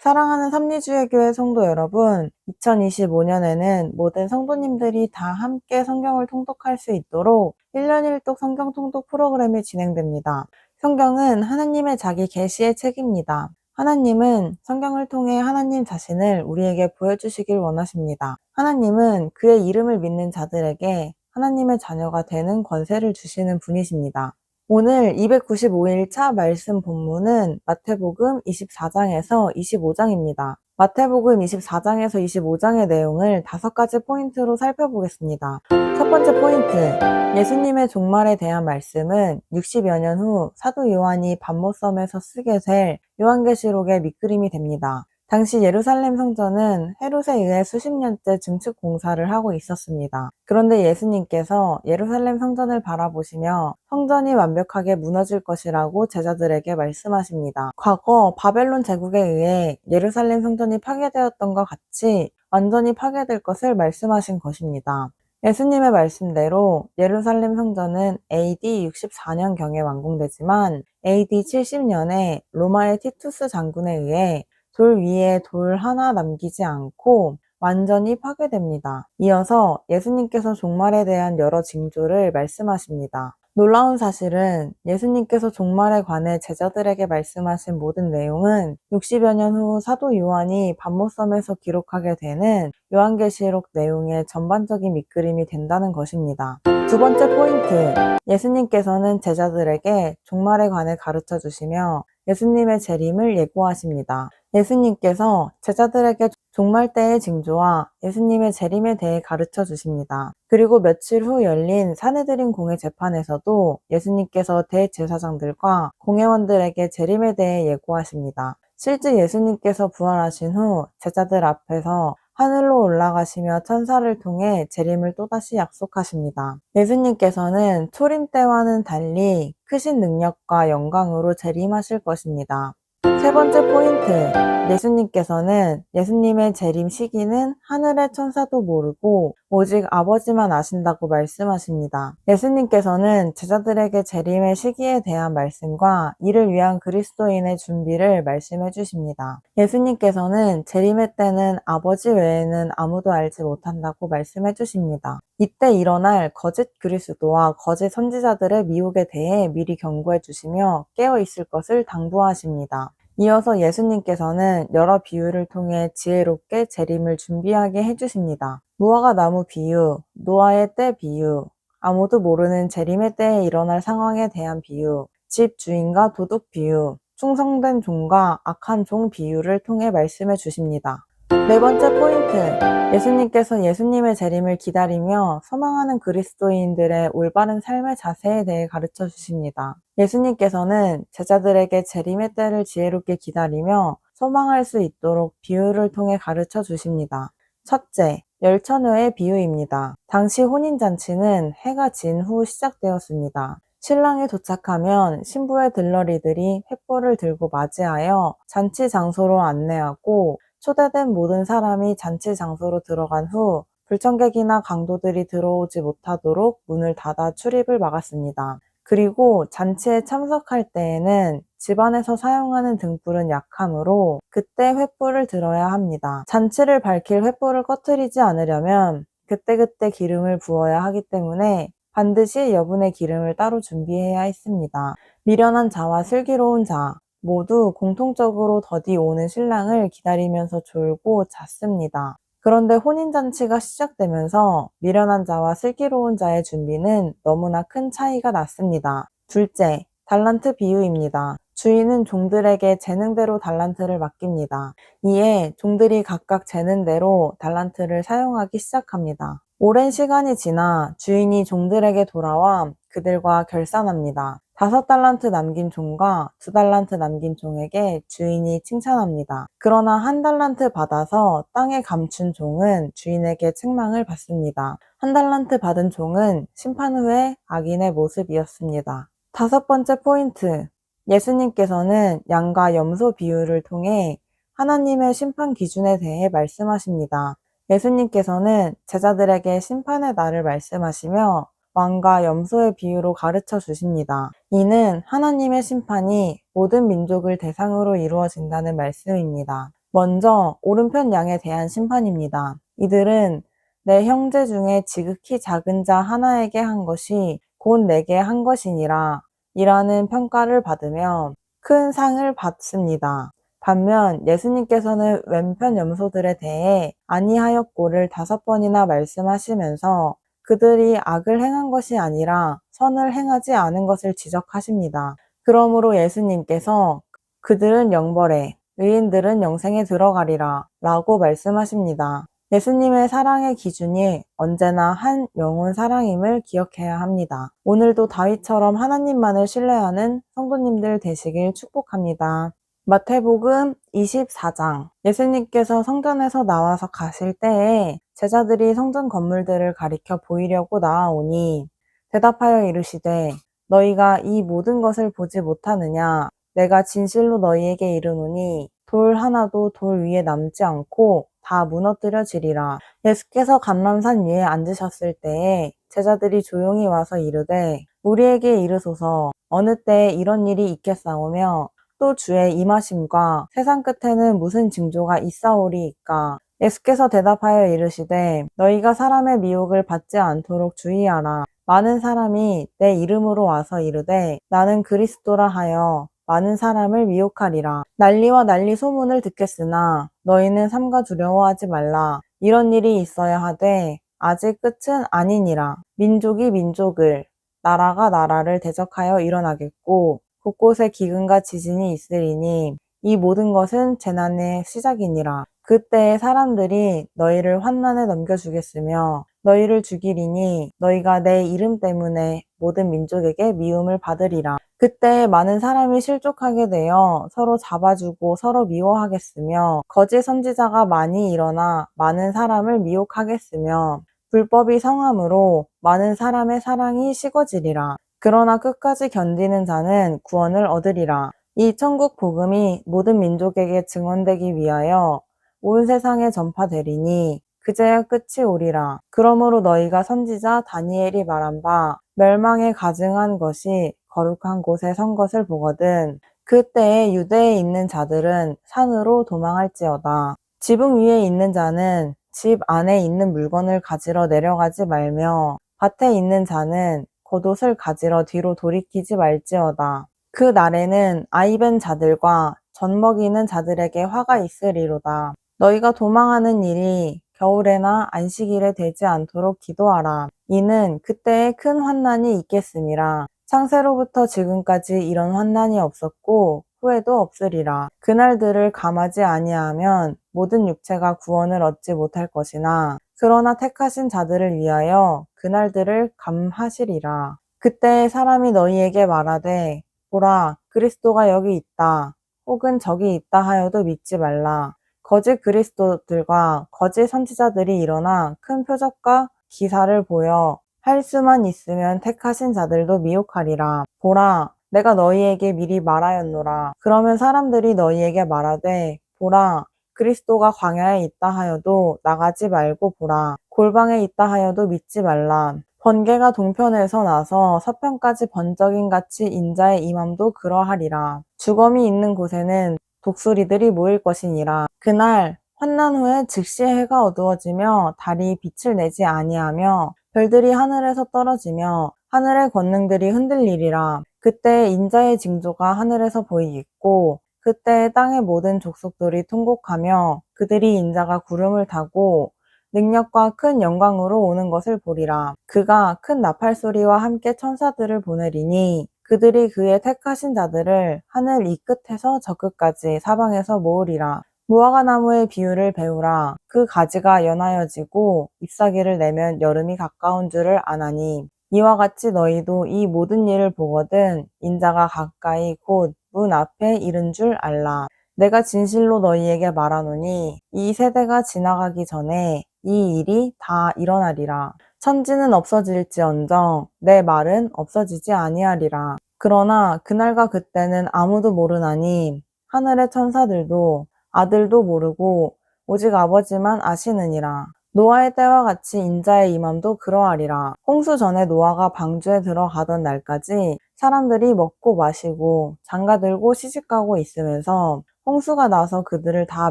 사랑하는 삼리주의교회 성도 여러분, 2025년에는 모든 성도님들이 다 함께 성경을 통독할 수 있도록 1년 1독 성경 통독 프로그램이 진행됩니다. 성경은 하나님의 자기 계시의 책입니다. 하나님은 성경을 통해 하나님 자신을 우리에게 보여주시길 원하십니다. 하나님은 그의 이름을 믿는 자들에게 하나님의 자녀가 되는 권세를 주시는 분이십니다. 오늘 295일 차 말씀 본문은 마태복음 24장에서 25장입니다. 마태복음 24장에서 25장의 내용을 5가지 포인트로 살펴보겠습니다. 첫 번째 포인트, 예수님의 종말에 대한 말씀은 60여 년 후 사도 요한이 반모섬에서 쓰게 될 요한계시록의 밑그림이 됩니다. 당시 예루살렘 성전은 헤롯에 의해 수십 년째 증축 공사를 하고 있었습니다. 그런데 예수님께서 예루살렘 성전을 바라보시며 성전이 완벽하게 무너질 것이라고 제자들에게 말씀하십니다. 과거 바벨론 제국에 의해 예루살렘 성전이 파괴되었던 것 같이 완전히 파괴될 것을 말씀하신 것입니다. 예수님의 말씀대로 예루살렘 성전은 AD 64년경에 완공되지만 AD 70년에 로마의 티투스 장군에 의해 돌 위에 돌 하나 남기지 않고 완전히 파괴됩니다. 이어서 예수님께서 종말에 대한 여러 징조를 말씀하십니다. 놀라운 사실은 예수님께서 종말에 관해 제자들에게 말씀하신 모든 내용은 60여 년 후 사도 요한이 반모섬에서 기록하게 되는 요한계시록 내용의 전반적인 밑그림이 된다는 것입니다. 두 번째 포인트, 예수님께서는 제자들에게 종말에 관해 가르쳐 주시며 예수님의 재림을 예고하십니다. 예수님께서 제자들에게 종말 때의 징조와 예수님의 재림에 대해 가르쳐 주십니다. 그리고 며칠 후 열린 산헤드린 공회 재판에서도 예수님께서 대제사장들과 공회원들에게 재림에 대해 예고하십니다. 실제 예수님께서 부활하신 후 제자들 앞에서 하늘로 올라가시며 천사를 통해 재림을 또다시 약속하십니다. 예수님께서는 초림 때와는 달리 크신 능력과 영광으로 재림하실 것입니다. 세 번째 포인트, 예수님께서는 예수님의 재림 시기는 하늘의 천사도 모르고 오직 아버지만 아신다고 말씀하십니다. 예수님께서는 제자들에게 재림의 시기에 대한 말씀과 이를 위한 그리스도인의 준비를 말씀해 주십니다. 예수님께서는 재림의 때는 아버지 외에는 아무도 알지 못한다고 말씀해 주십니다. 이때 일어날 거짓 그리스도와 거짓 선지자들의 미혹에 대해 미리 경고해 주시며 깨어 있을 것을 당부하십니다. 이어서 예수님께서는 여러 비유를 통해 지혜롭게 재림을 준비하게 해주십니다. 무화과 나무 비유, 노아의 때 비유, 아무도 모르는 재림의 때에 일어날 상황에 대한 비유, 집 주인과 도둑 비유, 충성된 종과 악한 종 비유를 통해 말씀해 주십니다. 네 번째 포인트, 예수님께서 예수님의 재림을 기다리며 소망하는 그리스도인들의 올바른 삶의 자세에 대해 가르쳐 주십니다. 예수님께서는 제자들에게 재림의 때를 지혜롭게 기다리며 소망할 수 있도록 비유를 통해 가르쳐 주십니다. 첫째, 열처녀의 비유입니다. 당시 혼인잔치는 해가 진 후 시작되었습니다. 신랑이 도착하면 신부의 들러리들이 횃불을 들고 맞이하여 잔치 장소로 안내하고 초대된 모든 사람이 잔치 장소로 들어간 후 불청객이나 강도들이 들어오지 못하도록 문을 닫아 출입을 막았습니다. 그리고 잔치에 참석할 때에는 집안에서 사용하는 등불은 약하므로 그때 횃불을 들어야 합니다. 잔치를 밝힐 횃불을 꺼트리지 않으려면 그때그때 기름을 부어야 하기 때문에 반드시 여분의 기름을 따로 준비해야 했습니다. 미련한 자와 슬기로운 자 모두 공통적으로 더디 오는 신랑을 기다리면서 졸고 잤습니다. 그런데 혼인잔치가 시작되면서 미련한 자와 슬기로운 자의 준비는 너무나 큰 차이가 났습니다. 둘째, 달란트 비유입니다. 주인은 종들에게 재능대로 달란트를 맡깁니다. 이에 종들이 각각 재능대로 달란트를 사용하기 시작합니다. 오랜 시간이 지나 주인이 종들에게 돌아와 그들과 결산합니다. 5달란트 남긴 종과 2달란트 남긴 종에게 주인이 칭찬합니다. 그러나 1달란트 받아서 땅에 감춘 종은 주인에게 책망을 받습니다. 1달란트 받은 종은 심판 후에 악인의 모습이었습니다. 5번째 포인트, 예수님께서는 양과 염소 비유를 통해 하나님의 심판 기준에 대해 말씀하십니다. 예수님께서는 제자들에게 심판의 날을 말씀하시며 왕과 염소의 비유로 가르쳐 주십니다. 이는 하나님의 심판이 모든 민족을 대상으로 이루어진다는 말씀입니다. 먼저 오른편 양에 대한 심판입니다. 이들은 내 형제 중에 지극히 작은 자 하나에게 한 것이 곧 내게 한 것이니라 이라는 평가를 받으며 큰 상을 받습니다. 반면 예수님께서는 왼편 염소들에 대해 아니하였고를 5번이나 말씀하시면서 그들이 악을 행한 것이 아니라 선을 행하지 않은 것을 지적하십니다. 그러므로 예수님께서 그들은 영벌에, 의인들은 영생에 들어가리라 라고 말씀하십니다. 예수님의 사랑의 기준이 언제나 한 영혼 사랑임을 기억해야 합니다. 오늘도 다윗처럼 하나님만을 신뢰하는 성도님들 되시길 축복합니다. 마태복음 24장. 예수님께서 성전에서 나와서 가실 때에 제자들이 성전 건물들을 가리켜 보이려고 나아오니 대답하여 이르시되 너희가 이 모든 것을 보지 못하느냐? 내가 진실로 너희에게 이르노니 돌 하나도 돌 위에 남지 않고 다 무너뜨려지리라. 예수께서 감람산 위에 앉으셨을 때에 제자들이 조용히 와서 이르되 우리에게 이르소서 어느 때에 이런 일이 있겠사오며 또 주의 임하심과 세상 끝에는 무슨 징조가 있사오리이까. 예수께서 대답하여 이르시되 너희가 사람의 미혹을 받지 않도록 주의하라. 많은 사람이 내 이름으로 와서 이르되 나는 그리스도라 하여 많은 사람을 미혹하리라. 난리와 난리 소문을 듣겠으나 너희는 삼가 두려워하지 말라. 이런 일이 있어야 하되 아직 끝은 아니니라. 민족이 민족을, 나라가 나라를 대적하여 일어나겠고 곳곳에 기근과 지진이 있으리니 이 모든 것은 재난의 시작이니라. 그때에 사람들이 너희를 환난에 넘겨주겠으며 너희를 죽이리니 너희가 내 이름 때문에 모든 민족에게 미움을 받으리라. 그때 많은 사람이 실족하게 되어 서로 잡아주고 서로 미워하겠으며 거짓 선지자가 많이 일어나 많은 사람을 미혹하겠으며 불법이 성함으로 많은 사람의 사랑이 식어지리라. 그러나 끝까지 견디는 자는 구원을 얻으리라. 이 천국 복음이 모든 민족에게 증언되기 위하여 온 세상에 전파되리니 그제야 끝이 오리라. 그러므로 너희가 선지자 다니엘이 말한 바 멸망에 가증한 것이 거룩한 곳에 선 것을 보거든 그때에 유대에 있는 자들은 산으로 도망할지어다. 지붕 위에 있는 자는 집 안에 있는 물건을 가지러 내려가지 말며 밭에 있는 자는 겉옷을 가지러 뒤로 돌이키지 말지어다. 그 날에는 아이벤 자들과 젖먹이는 자들에게 화가 있으리로다. 너희가 도망하는 일이 겨울에나 안식일에 되지 않도록 기도하라. 이는 그때에 큰 환난이 있겠음이라. 창세로부터 지금까지 이런 환난이 없었고 후에도 없으리라. 그날들을 감하지 아니하면 모든 육체가 구원을 얻지 못할 것이나 그러나 택하신 자들을 위하여 그날들을 감하시리라. 그때 사람이 너희에게 말하되 보라 그리스도가 여기 있다 혹은 저기 있다 하여도 믿지 말라. 거짓 그리스도들과 거짓 선지자들이 일어나 큰 표적과 기사를 보여 할 수만 있으면 택하신 자들도 미혹하리라. 보라 내가 너희에게 미리 말하였노라. 그러면 사람들이 너희에게 말하되 보라 그리스도가 광야에 있다 하여도 나가지 말고 보라. 골방에 있다 하여도 믿지 말라. 번개가 동편에서 나서 서편까지 번쩍임 같이 인자의 임함도 그러하리라. 주검이 있는 곳에는 독수리들이 모일 것이니라. 그날 환난 후에 즉시 해가 어두워지며 달이 빛을 내지 아니하며 별들이 하늘에서 떨어지며 하늘의 권능들이 흔들리리라. 그때 인자의 징조가 하늘에서 보이겠고 그때 땅의 모든 족속들이 통곡하며 그들이 인자가 구름을 타고 능력과 큰 영광으로 오는 것을 보리라. 그가 큰 나팔소리와 함께 천사들을 보내리니 그들이 그의 택하신 자들을 하늘 이 끝에서 저 끝까지 사방에서 모으리라. 무화과 나무의 비유를 배우라. 그 가지가 연하여지고 잎사귀를 내면 여름이 가까운 줄을 아나니 이와 같이 너희도 이 모든 일을 보거든 인자가 가까이 곧 문 앞에 이른 줄 알라. 내가 진실로 너희에게 말하노니 이 세대가 지나가기 전에 이 일이 다 일어나리라. 천지는 없어질지언정 내 말은 없어지지 아니하리라. 그러나 그날과 그때는 아무도 모르나니 하늘의 천사들도 아들도 모르고 오직 아버지만 아시느니라. 노아의 때와 같이 인자의 임함도 그러하리라. 홍수 전에 노아가 방주에 들어가던 날까지 사람들이 먹고 마시고 장가들고 시집가고 있으면서 홍수가 나서 그들을 다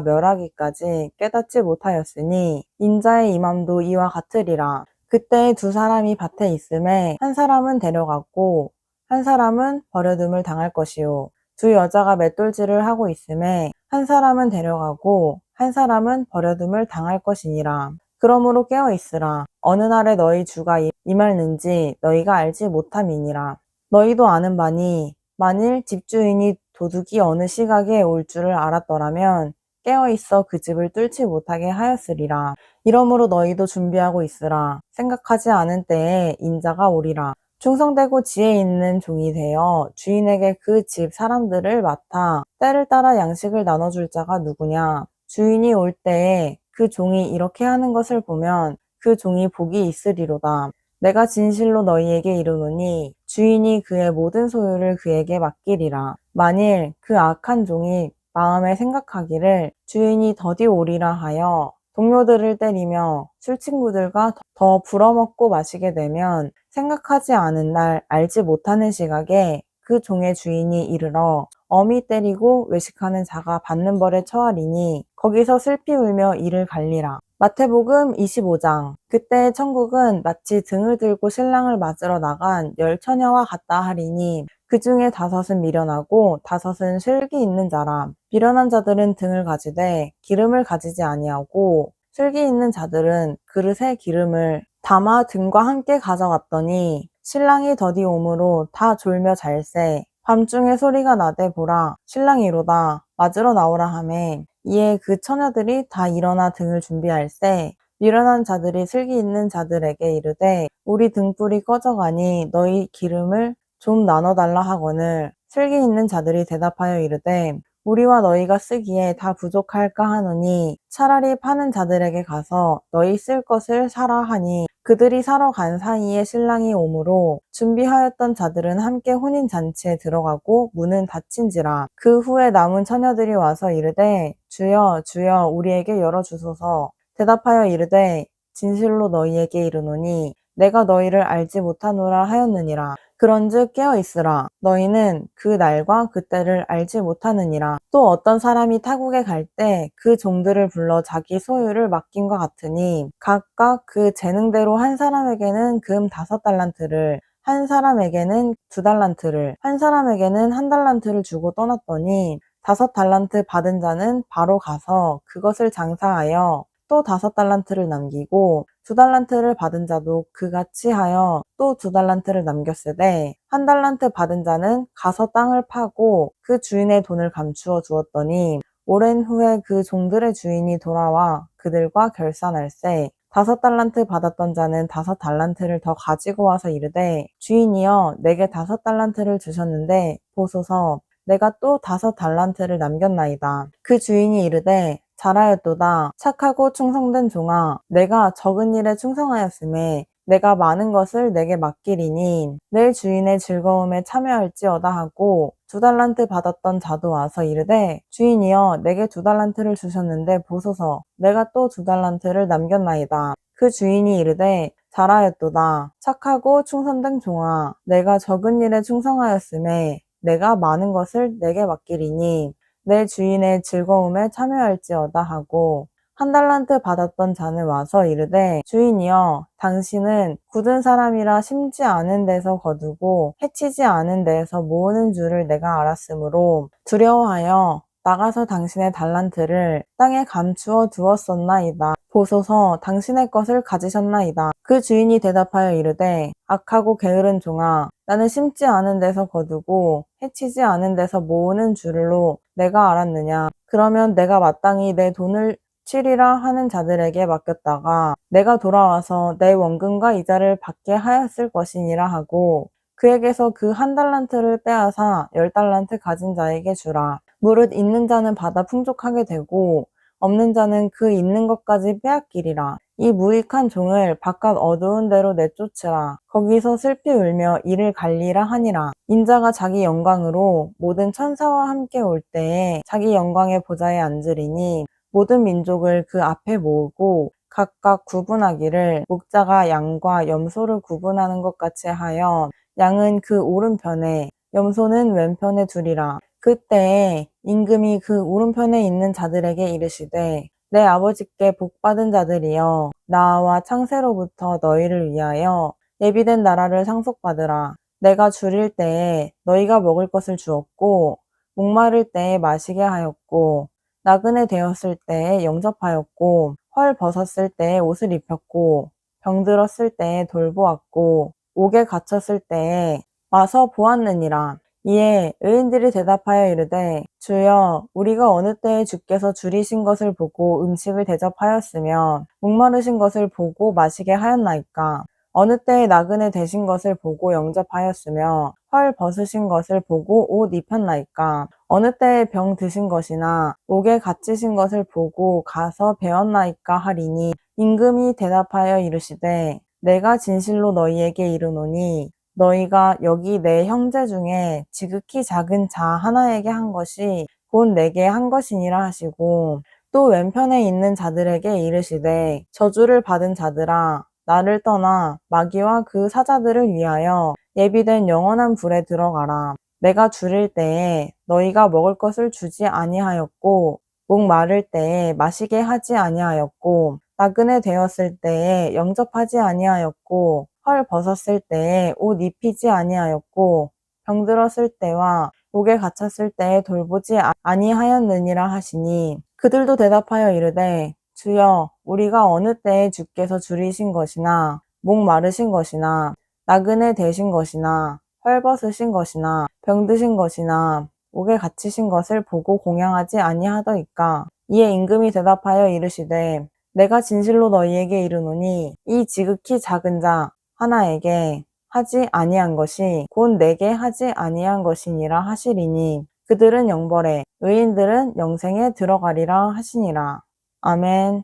멸하기까지 깨닫지 못하였으니 인자의 임함도 이와 같으리라. 그때 두 사람이 밭에 있음에 한 사람은 데려갔고 한 사람은 버려둠을 당할 것이요. 두 여자가 맷돌질을 하고 있음에 한 사람은 데려가고 한 사람은 버려둠을 당할 것이니라. 그러므로 깨어 있으라. 어느 날에 너희 주가 임할는지 너희가 알지 못함이니라. 너희도 아는 바니 만일 집주인이 도둑이 어느 시각에 올 줄을 알았더라면 깨어 있어 그 집을 뚫지 못하게 하였으리라. 이러므로 너희도 준비하고 있으라. 생각하지 않은 때에 인자가 오리라. 충성되고 지혜 있는 종이 되어 주인에게 그 집 사람들을 맡아 때를 따라 양식을 나눠줄 자가 누구냐? 주인이 올 때에 그 종이 이렇게 하는 것을 보면 그 종이 복이 있으리로다. 내가 진실로 너희에게 이르노니 주인이 그의 모든 소유를 그에게 맡기리라. 만일 그 악한 종이 마음에 생각하기를 주인이 더디 오리라 하여 동료들을 때리며 술친구들과 더 불어먹고 마시게 되면 생각하지 않은 날 알지 못하는 시각에 그 종의 주인이 이르러 엄히 때리고 외식하는 자가 받는 벌에 처하리니 거기서 슬피 울며 이를 갈리라. 마태복음 25장. 그때 천국은 마치 등을 들고 신랑을 맞으러 나간 10처녀와 같다 하리니 그 중에 5은 미련하고 5은 슬기 있는 자라. 미련한 자들은 등을 가지되 기름을 가지지 아니하고 슬기 있는 자들은 그릇에 기름을 담아 등과 함께 가져갔더니 신랑이 더디 오므로 다 졸며 잘세. 밤중에 소리가 나되 보라 신랑이 이로다 맞으러 나오라 하매 이에 그 처녀들이 다 일어나 등을 준비할세. 미련한 자들이 슬기 있는 자들에게 이르되 우리 등불이 꺼져가니 너희 기름을 좀 나눠달라 하거늘 슬기 있는 자들이 대답하여 이르되 우리와 너희가 쓰기에 다 부족할까 하노니 차라리 파는 자들에게 가서 너희 쓸 것을 사라 하니 그들이 사러 간 사이에 신랑이 오므로 준비하였던 자들은 함께 혼인잔치에 들어가고 문은 닫힌지라. 그 후에 남은 처녀들이 와서 이르되 주여 주여 우리에게 열어주소서. 대답하여 이르되 진실로 너희에게 이르노니 내가 너희를 알지 못하노라 하였느니라. 그런즉 깨어 있으라. 너희는 그 날과 그 때를 알지 못하느니라. 또 어떤 사람이 타국에 갈 때 그 종들을 불러 자기 소유를 맡김과 같으니 각각 그 재능대로 한 사람에게는 금 5달란트를 한 사람에게는 2달란트를 한 사람에게는 1달란트를 주고 떠났더니 5달란트 받은 자는 바로 가서 그것을 장사하여 또 5달란트를 남기고 2달란트를 받은 자도 그같이 하여 또 2달란트를 남겼으되 1달란트 받은 자는 가서 땅을 파고 그 주인의 돈을 감추어 두었더니 오랜 후에 그 종들의 주인이 돌아와 그들과 결산할세. 5달란트 받았던 자는 5달란트를 더 가지고 와서 이르되 주인이여 내게 5달란트를 주셨는데 보소서 내가 또 5달란트를 남겼나이다. 그 주인이 이르되 잘하였도다. 착하고 충성된 종아, 내가 적은 일에 충성하였음에 내가 많은 것을 내게 맡기리니 내 주인의 즐거움에 참여할지어다 하고 2달란트 받았던 자도 와서 이르되 주인이여 내게 2달란트를 주셨는데 보소서 내가 또 2달란트를 남겼나이다. 그 주인이 이르되 잘하였도다. 착하고 충성된 종아, 내가 적은 일에 충성하였음에 내가 많은 것을 내게 맡기리니 내 주인의 즐거움에 참여할지어다 하고 1달란트 받았던 자는 와서 이르되 주인이여 당신은 굳은 사람이라 심지 않은 데서 거두고 해치지 않은 데에서 모으는 줄을 내가 알았으므로 두려워하여 나가서 당신의 달란트를 땅에 감추어 두었었나이다. 보소서 당신의 것을 가지셨나이다. 그 주인이 대답하여 이르되 악하고 게으른 종아 나는 심지 않은 데서 거두고 해치지 않은 데서 모으는 줄로 내가 알았느냐. 그러면 내가 마땅히 내 돈을 치리라 하는 자들에게 맡겼다가 내가 돌아와서 내 원금과 이자를 받게 하였을 것이니라 하고 그에게서 그 1달란트를 빼앗아 10달란트 가진 자에게 주라. 무릇 있는 자는 받아 풍족하게 되고 없는 자는 그 있는 것까지 빼앗기리라. 이 무익한 종을 바깥 어두운 데로 내쫓으라. 거기서 슬피 울며 이를 갈리라 하니라. 인자가 자기 영광으로 모든 천사와 함께 올 때에 자기 영광의 보좌에 앉으리니 모든 민족을 그 앞에 모으고 각각 구분하기를 목자가 양과 염소를 구분하는 것 같이 하여 양은 그 오른편에 염소는 왼편에 두리라. 그때에 임금이 그 오른편에 있는 자들에게 이르시되 내 아버지께 복받은 자들이여 나와 창세로부터 너희를 위하여 예비된 나라를 상속받으라. 내가 줄일 때에 너희가 먹을 것을 주었고 목마를 때에 마시게 하였고 나그네 되었을 때에 영접하였고 헐 벗었을 때에 옷을 입혔고 병들었을 때에 돌보았고 옥에 갇혔을 때에 와서 보았느니라. 이에 의인들이 대답하여 이르되 주여 우리가 어느 때에 주께서 줄이신 것을 보고 음식을 대접하였으며 목마르신 것을 보고 마시게 하였나이까. 어느 때에 나그네 되신 것을 보고 영접하였으며 헐 벗으신 것을 보고 옷 입혔나이까. 어느 때에 병 드신 것이나 옥에 갇히신 것을 보고 가서 배웠나이까 하리니 임금이 대답하여 이르시되 내가 진실로 너희에게 이르노니 너희가 여기 내 형제 중에 지극히 작은 자 하나에게 한 것이 곧 내게 한 것이니라 하시고 또 왼편에 있는 자들에게 이르시되 저주를 받은 자들아 나를 떠나 마귀와 그 사자들을 위하여 예비된 영원한 불에 들어가라. 내가 줄일 때에 너희가 먹을 것을 주지 아니하였고 목 마를 때에 마시게 하지 아니하였고 나그네 되었을 때에 영접하지 아니하였고 헐 벗었을 때에 옷 입히지 아니하였고 병들었을 때와 옥에 갇혔을 때에 돌보지 아니하였느니라 하시니 그들도 대답하여 이르되 주여 우리가 어느 때에 주께서 줄이신 것이나 목 마르신 것이나 나그네 되신 것이나 헐 벗으신 것이나 병드신 것이나 옥에 갇히신 것을 보고 공양하지 아니하더이까. 이에 임금이 대답하여 이르시되 내가 진실로 너희에게 이르노니 이 지극히 작은 자 하나에게 하지 아니한 것이 곧 내게 하지 아니한 것이니라 하시리니 그들은 영벌에 의인들은 영생에 들어가리라 하시니라. 아멘.